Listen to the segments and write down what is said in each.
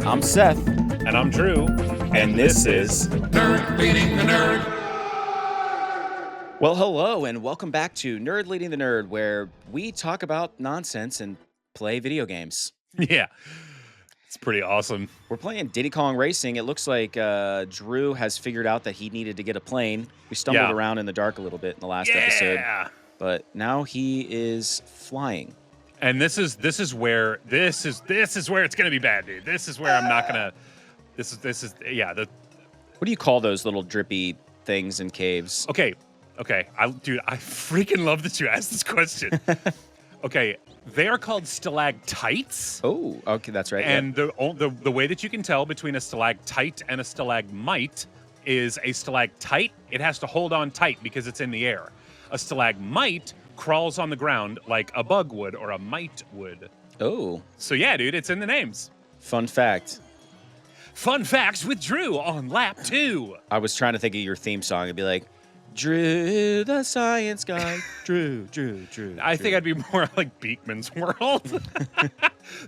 I'm Seth. And I'm Drew. And this is Nerd Leading the Nerd. Well, hello, and welcome back to Nerd Leading the Nerd, where we talk about nonsense and play video games. Yeah, it's pretty awesome. We're playing Diddy Kong Racing. It looks like Drew has figured out that he needed to get a plane. We stumbled around in the dark a little bit in the last episode, but now he is flying. And this is where it's gonna be bad, dude. This is where I'm not gonna. This is the. What do you call those little drippy things in caves? Okay, I freaking love that you asked this question. Okay, they are called stalactites. Oh, okay, that's right. And the way that you can tell between a stalactite and a stalagmite is a stalactite. It has to hold on tight because it's in the air. A stalagmite crawls on the ground like a bug would or a mite would. Oh. So yeah, dude, it's in the names. Fun fact. Fun facts with Drew on lap 2. I was trying to think of your theme song. It'd be like, Drew the science guy. Drew. I think I'd be more like Beekman's World.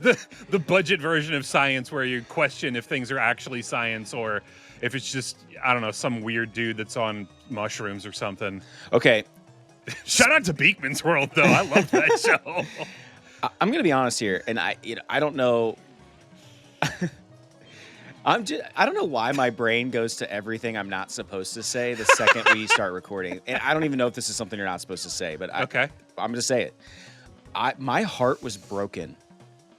the budget version of science where you question if things are actually science or if it's just, I don't know, some weird dude that's on mushrooms or something. Okay. Shout out to Beekman's World, though. I love that show. I'm going to be honest here, and I don't know. I don't know why my brain goes to everything I'm not supposed to say the second we start recording. And I don't even know if this is something you're not supposed to say, but I'm going to say it. My heart was broken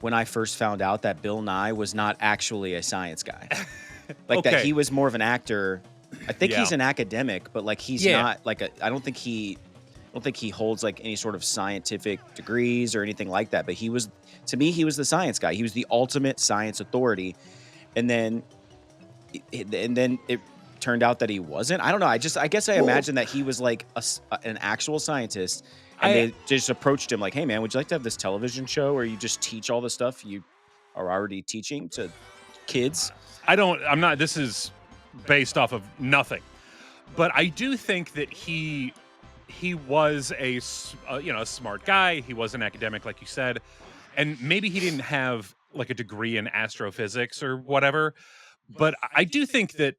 when I first found out that Bill Nye was not actually a science guy. Like that he was more of an actor. I think he's an academic, but like he's not like I don't think he holds like any sort of scientific degrees or anything like that. But to me, he was the science guy. He was the ultimate science authority. And then it turned out that he wasn't. I don't know. I guess I imagined that he was like an actual scientist, and they just approached him like, "Hey, man, would you like to have this television show where you just teach all the stuff you are already teaching to kids?" I'm not. This is based off of nothing, but I do think that he was a smart guy. He was an academic, like you said, and maybe he didn't have like a degree in astrophysics or whatever, but I do think that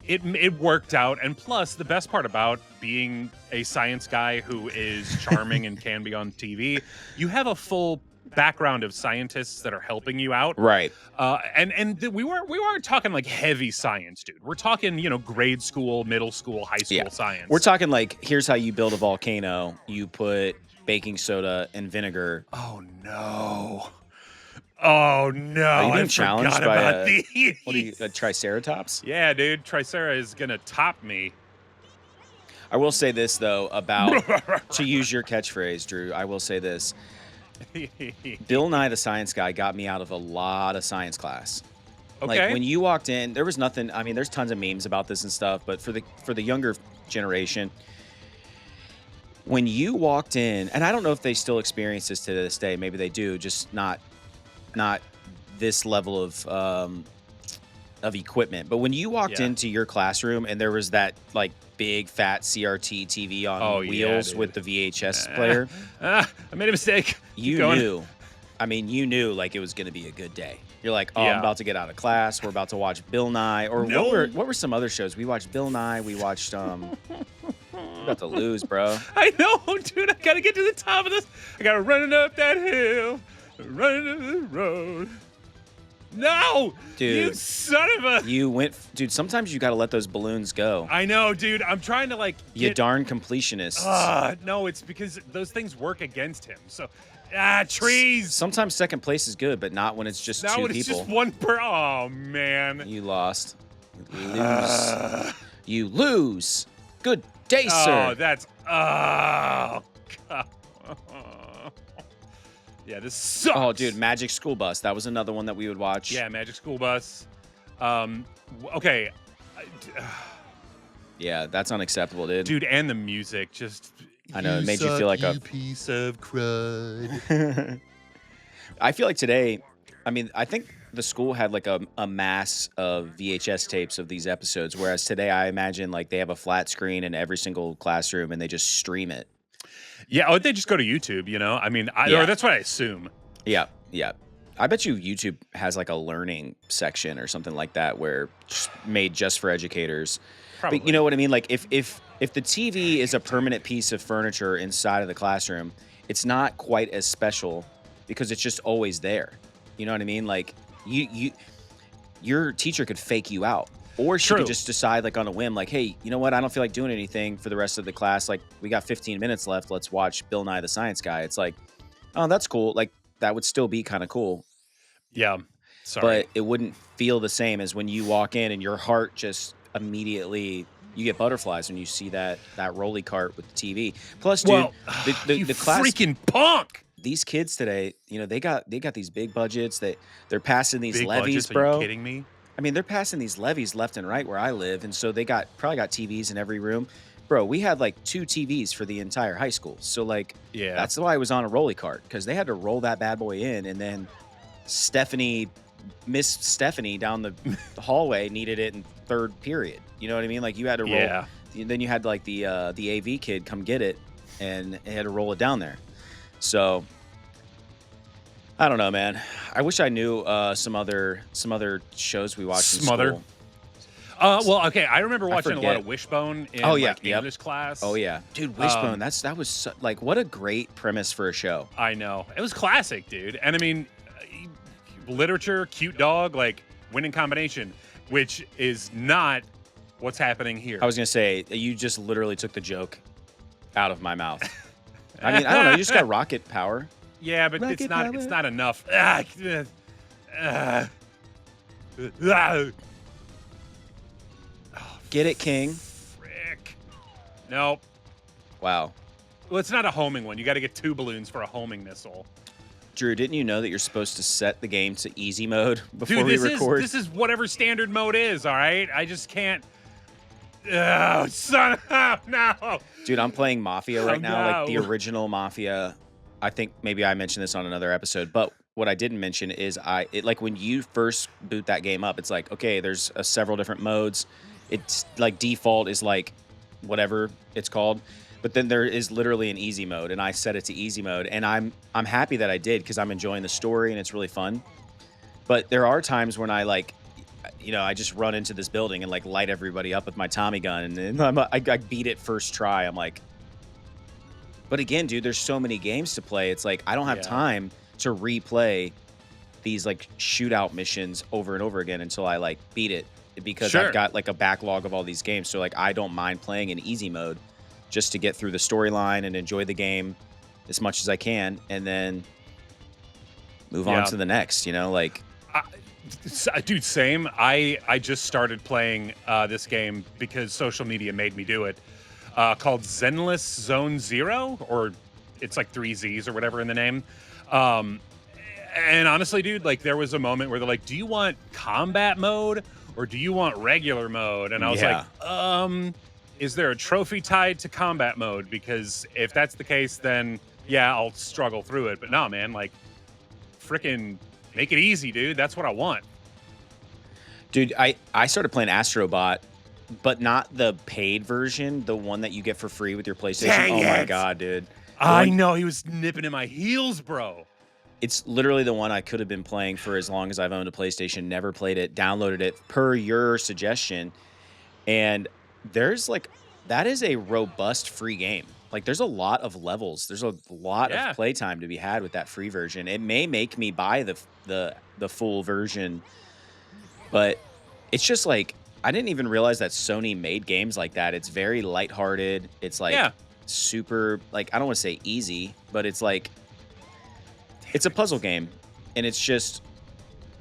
it worked out. And plus, the best part about being a science guy who is charming and can be on TV, you have a full background of scientists that are helping you out, right? We weren't talking like heavy science, dude. We're talking grade school, middle school, high school science. We're talking like, here's how you build a volcano. You put baking soda and vinegar. Oh no. Are you being challenged by a triceratops? Yeah, dude. Tricera is going to top me. I will say this, though, about to use your catchphrase, Drew. I will say this. Bill Nye, the science guy, got me out of a lot of science class. Okay. Like when you walked in, there was nothing. I mean, there's tons of memes about this and stuff, but for the younger generation, when you walked in, and I don't know if they still experience this to this day. Maybe they do, just not this level of equipment. But when you walked into your classroom and there was that like big fat CRT TV on wheels with the VHS player, I made a mistake. You knew. I mean, you knew like it was going to be a good day. You're like, I'm about to get out of class. We're about to watch Bill Nye. Or what were some other shows? We watched Bill Nye. We watched we're about to lose, bro. I know, dude. I got to get to the top of this. I got to run it up that hill. Running to the road. No! Dude. You son of a... You went... Dude, sometimes you got to let those balloons go. I know, dude. I'm trying to, like... You darn completionists. No, it's because those things work against him. So, trees! Sometimes second place is good, but not when it's just two people. Not when it's just one per... Oh, man. You lost. You lose. Good day, sir. Oh, that's... Oh, God. Yeah, this sucks. Oh, dude, Magic School Bus. That was another one that we would watch. Yeah, Magic School Bus. Okay. Yeah, that's unacceptable, dude. Dude, and the music just... I know, it made you feel like a piece of crud. I feel like today, I mean, I think the school had like a mass of VHS tapes of these episodes, whereas today I imagine like they have a flat screen in every single classroom and they just stream it. Yeah, or they just go to YouTube, you know? I mean, or that's what I assume. Yeah, yeah. I bet you YouTube has like a learning section or something like that where made just for educators. Probably. But you know what I mean? Like if the TV is a permanent piece of furniture inside of the classroom, it's not quite as special because it's just always there. You know what I mean? Like your teacher could fake you out. Or she could just decide like on a whim, like, hey, you know what? I don't feel like doing anything for the rest of the class. Like, we got 15 minutes left. Let's watch Bill Nye the Science Guy. It's like, oh, that's cool. Like, that would still be kind of cool. Yeah. Sorry. But it wouldn't feel the same as when you walk in and your heart just immediately, you get butterflies when you see that rolly cart with the TV. Plus, dude, the class, freaking punk. These kids today, you know, they got these big budgets. They're passing these big levies, budgets? bro. Are you kidding me? I mean, they're passing these levies left and right where I live, and so they probably got TVs in every room. Bro, we had like 2 TVs for the entire high school. So like, yeah, that's why I was on a rolly cart, because they had to roll that bad boy in, and then Miss Stephanie down the hallway needed it in 3rd period. You know what I mean? Like you had to roll. Yeah. Then you had like the AV kid come get it, and it had to roll it down there. So I don't know, man. I wish I knew some other shows we watched in school. Well, okay. I remember watching a lot of Wishbone in English class. Oh yeah, dude, Wishbone. That was like what a great premise for a show. I know, it was classic, dude. And I mean, literature, cute dog, like winning combination, which is not what's happening here. I was gonna say you just literally took the joke out of my mouth. I mean, I don't know. You just got rocket power. Yeah, but it's not enough. Get it, King? Frick. Nope. Wow. Well, it's not a homing one. You got to get 2 balloons for a homing missile. Drew, didn't you know that you're supposed to set the game to easy mode before we record? This is whatever standard mode is, all right? I just can't. Oh, son of no. Dude, I'm playing Mafia right now, like the original Mafia. I think maybe I mentioned this on another episode, but what I didn't mention is like when you first boot that game up, it's like, okay, there's several different modes. It's like default is like whatever it's called, but then there is literally an easy mode, and I set it to easy mode, and I'm happy that I did because I'm enjoying the story and it's really fun. But there are times when I like, you know, I just run into this building and like light everybody up with my Tommy gun, and then I beat it first try. I'm like, but again, dude, there's so many games to play. It's like I don't have time to replay these like shootout missions over and over again until I like beat it, because I've got like a backlog of all these games. So like I don't mind playing in easy mode just to get through the storyline and enjoy the game as much as I can, and then move on to the next, you know, like dude, same. I just started playing this game because social media made me do it. Called Zenless Zone Zero, or it's like 3 Z's or whatever in the name. And honestly, dude, like there was a moment where they're like, do you want combat mode or do you want regular mode? And I was like, is there a trophy tied to combat mode? Because if that's the case, then yeah, I'll struggle through it. But no, man, like freaking make it easy, dude. That's what I want. Dude, I started playing Astrobot, but not the paid version, the one that you get for free with your PlayStation. Dang my God, dude. I know, he was nipping in my heels, bro. It's literally the one I could have been playing for as long as I've owned a PlayStation, never played it, downloaded it per your suggestion. And there's like, that is a robust free game. Like there's a lot of levels. There's a lot of playtime to be had with that free version. It may make me buy the full version, but it's just like, I didn't even realize that Sony made games like that. It's very lighthearted. It's like super, like, I don't want to say easy, but it's like, it's a puzzle game. And it's just,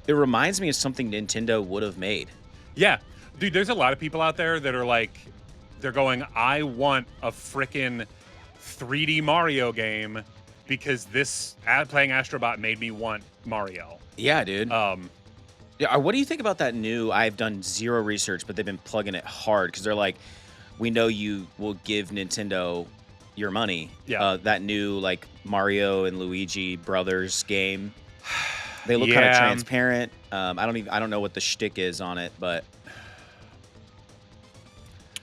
it reminds me of something Nintendo would have made. Yeah. Dude, there's a lot of people out there that are like, they're going, I want a frickin' 3D Mario game because this playing Astrobot made me want Mario. Yeah, dude. Yeah, what do you think about that new? I've done zero research, but they've been plugging it hard because they're like, we know you will give Nintendo your money. Yeah. That new like Mario and Luigi Brothers game. They look kind of transparent. I don't know what the shtick is on it, but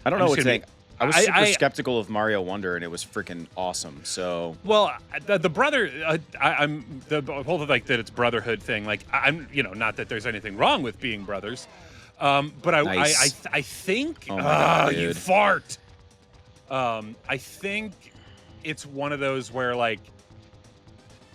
I don't know what to think. I was super skeptical of Mario Wonder, and it was freaking awesome. So, well, the brother, I'm the whole like that it's brotherhood thing. Like I'm, not that there's anything wrong with being brothers, but Nice. I think, Oh my God, you dude. fart. I think it's one of those where like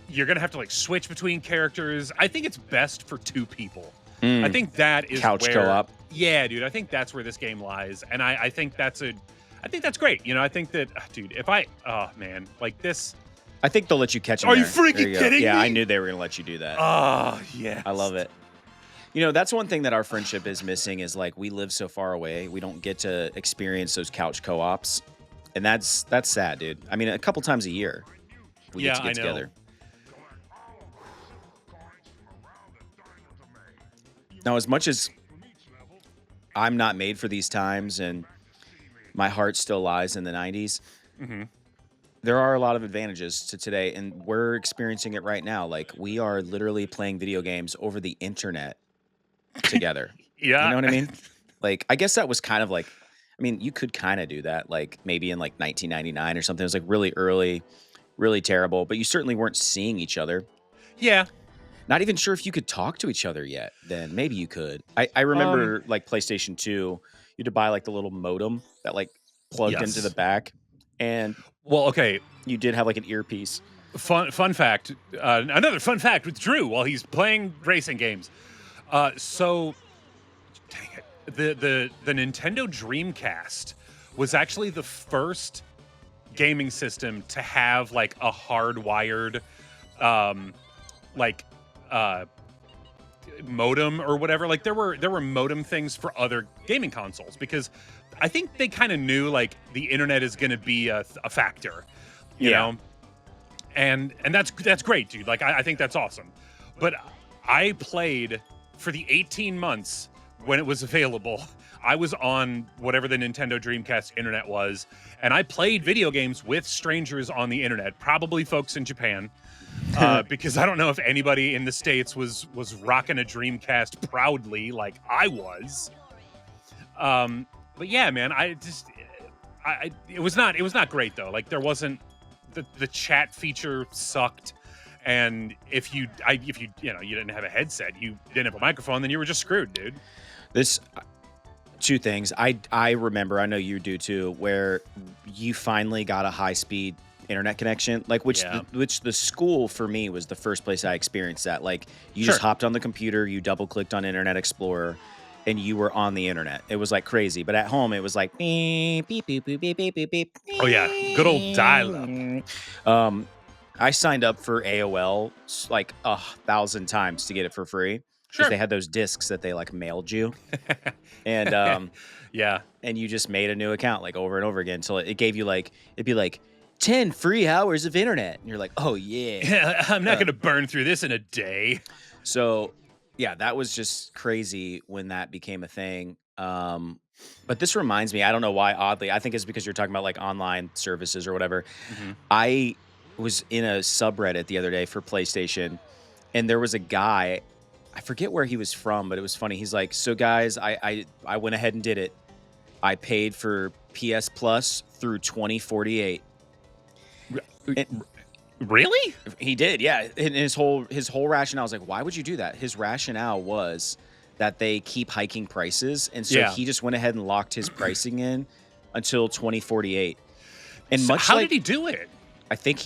you're gonna have to like switch between characters. I think it's best for two people. I think that is Couch where, co-op. Yeah, dude. I think that's where this game lies, and I think that's great. I think that, dude. Oh man, like this. I think they'll let you catch him. Are you there. freaking There you go. kidding Yeah, me? I knew they were gonna let you do that. Oh yeah, I love it. That's one thing that our friendship is missing is like we live so far away. We don't get to experience those couch co-ops. And that's sad, dude. I mean, a couple times a year we get to get together. Now, as much as I'm not made for these times and my heart still lies in the 90s, there are a lot of advantages to today, and we're experiencing it right now. Like, we are literally playing video games over the internet together. Yeah. You know what I mean? Like, I guess that was kind of like, you could kind of do that, like maybe in like 1999 or something. It was like really early, really terrible, but you certainly weren't seeing each other. Yeah. Not even sure if you could talk to each other yet. Then maybe you could. I remember like PlayStation 2, you had to buy like the little modem that like plugged into the back. And well, okay, you did have like an earpiece. Fun fact. Another fun fact with Drew while he's playing racing games. So, dang it. The Nintendo Dreamcast was actually the first gaming system to have like a hardwired modem or whatever. Like there were modem things for other gaming consoles because I think they kind of knew like the internet is going to be a factor, you know, and that's great, dude. Like I think that's awesome. But I played for the 18 months when it was available. I was on whatever the Nintendo Dreamcast internet was, and I played video games with strangers on the internet, probably folks in Japan, because I don't know if anybody in the States was rocking a Dreamcast proudly like I was. But yeah, man, it was not great though. Like there wasn't the chat feature sucked. And if you didn't have a headset, you didn't have a microphone, then you were just screwed, dude. Two things. I remember, I know you do too, where you finally got a high-speed internet connection, like which the school for me was the first place I experienced that. Like you just hopped on the computer, you double-clicked on Internet Explorer, and you were on the internet. It was like crazy. But at home, it was like beep, beep, beep, beep, beep, beep, beep, beep. Oh yeah, good old dial-up. I signed up for AOL like 1,000 times to get it for free. Because they had those discs that they like mailed you. And and you just made a new account like over and over again until it gave you like, it'd be like 10 free hours of internet. And you're like, oh yeah. I'm not going to burn through this in a day. So yeah, that was just crazy when that became a thing. But this reminds me, I don't know why, oddly, I think it's because you're talking about like online services or whatever. I was in a subreddit the other day for PlayStation, and there was a guy, I forget where he was from, but it was funny. He's like, so guys, I went ahead and did it. I paid for PS Plus through 2048. Really? He did, yeah. And his whole rationale was like, why would you do that? His rationale was that they keep hiking prices, and so he just went ahead and locked his pricing in until 2048. And so much how like, did he do it? I think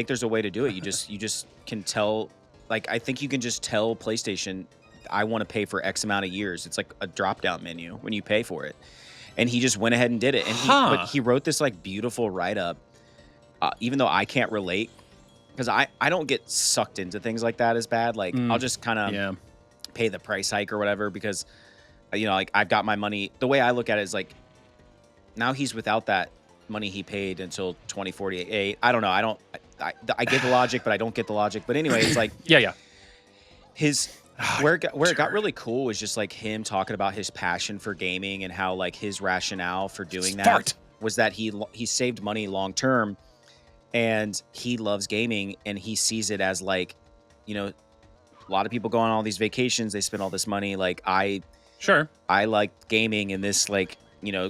there's a way to do it. You just can tell. Like, I think you can just tell PlayStation, I want to pay for X amount of years. It's like a drop-down menu when you pay for it. And he just went ahead and did it. And but he wrote this like beautiful write-up, even though I can't relate, because I don't get sucked into things like that as bad. Like, I'll just kind of pay the price hike or whatever because, like I've got my money. The way I look at it is like, now he's without that money he paid until 2048. I don't know. I get the logic, but I don't get the logic. But anyway, it's like where it got really cool was just like him talking about his passion for gaming and how like his rationale for doing that was that he saved money long term, and he loves gaming, and he sees it as like, a lot of people go on all these vacations, they spend all this money. Like I like gaming, and this like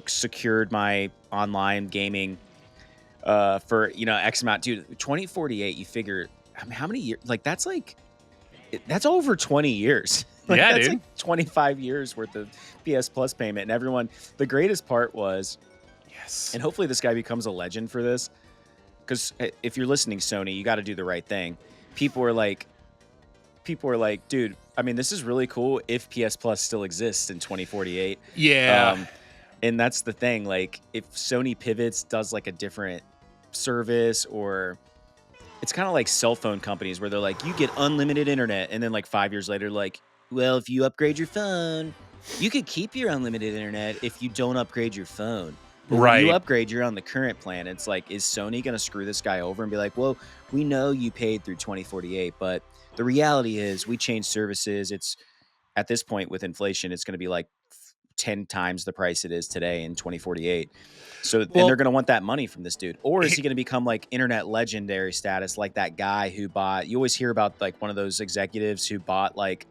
secured my online gaming for X amount. Dude, 2048. You figure how many years? Like that's over 20 years. Yeah, that's dude. like 25 years worth of PS Plus payment. And everyone, the greatest part was, yes. And hopefully this guy becomes a legend for this, because if you're listening, Sony, you got to do the right thing. People are like, dude, I mean, this is really cool if PS Plus still exists in 2048. Yeah. And that's the thing. Like, if Sony pivots, does like a different service, or it's kind of like cell phone companies where they're like, you get unlimited internet, and then like 5 years later, like, well, if you upgrade your phone, you could keep your unlimited internet if you don't upgrade your phone. But right. When you upgrade, you're on the current plan. It's like, is Sony going to screw this guy over and be like, well, we know you paid through 2048, but the reality is we changed services. It's at this point with inflation, it's going to be like 10 times the price it is today in 2048. So, and they're going to want that money from this dude. Or is he going to become like internet legendary status, like that guy who bought, you always hear about like one of those executives who bought like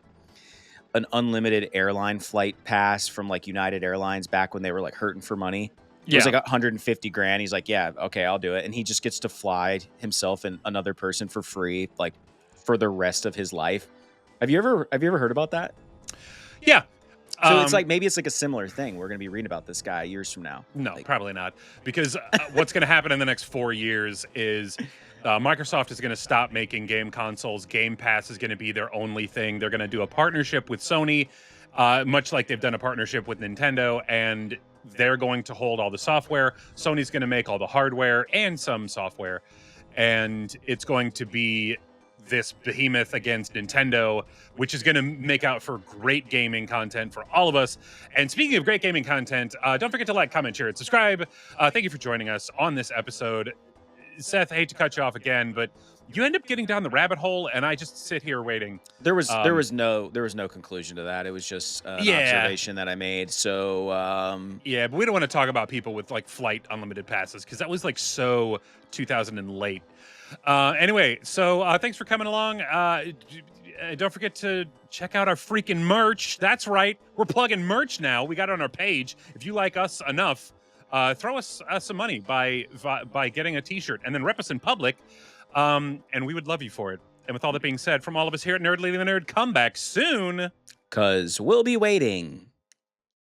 an unlimited airline flight pass from like United Airlines back when they were like hurting for money. It was like 150 grand. He's like, yeah, okay, I'll do it. And he just gets to fly himself and another person for free, like for the rest of his life. Have you ever heard about that? Yeah. So it's like, maybe it's like a similar thing. We're going to be reading about this guy years from now. No, like, probably not. Because what's going to happen in the next 4 years is Microsoft is going to stop making game consoles. Game Pass is going to be their only thing. They're going to do a partnership with Sony, much like they've done a partnership with Nintendo, and they're going to hold all the software. Sony's going to make all the hardware and some software. And it's going to be this behemoth against Nintendo, which is going to make out for great gaming content for all of us. And speaking of great gaming content, don't forget to like, comment, share, and subscribe. Thank you for joining us on this episode. Seth, I hate to cut you off again, but you end up getting down the rabbit hole, and I just sit here waiting. There was no conclusion to that. It was just an observation that I made. So yeah, but we don't want to talk about people with like flight unlimited passes, because that was like so 2000 and late. Anyway, so thanks for coming along. Don't forget to check out our freaking merch. That's right, we're plugging merch now. We got it on our page. If you like us enough, throw us some money by getting a t-shirt and then rep us in public, and we would love you for it. And with all that being said, from all of us here at Nerd Leaving the Nerd, come back soon, 'cause we'll be waiting.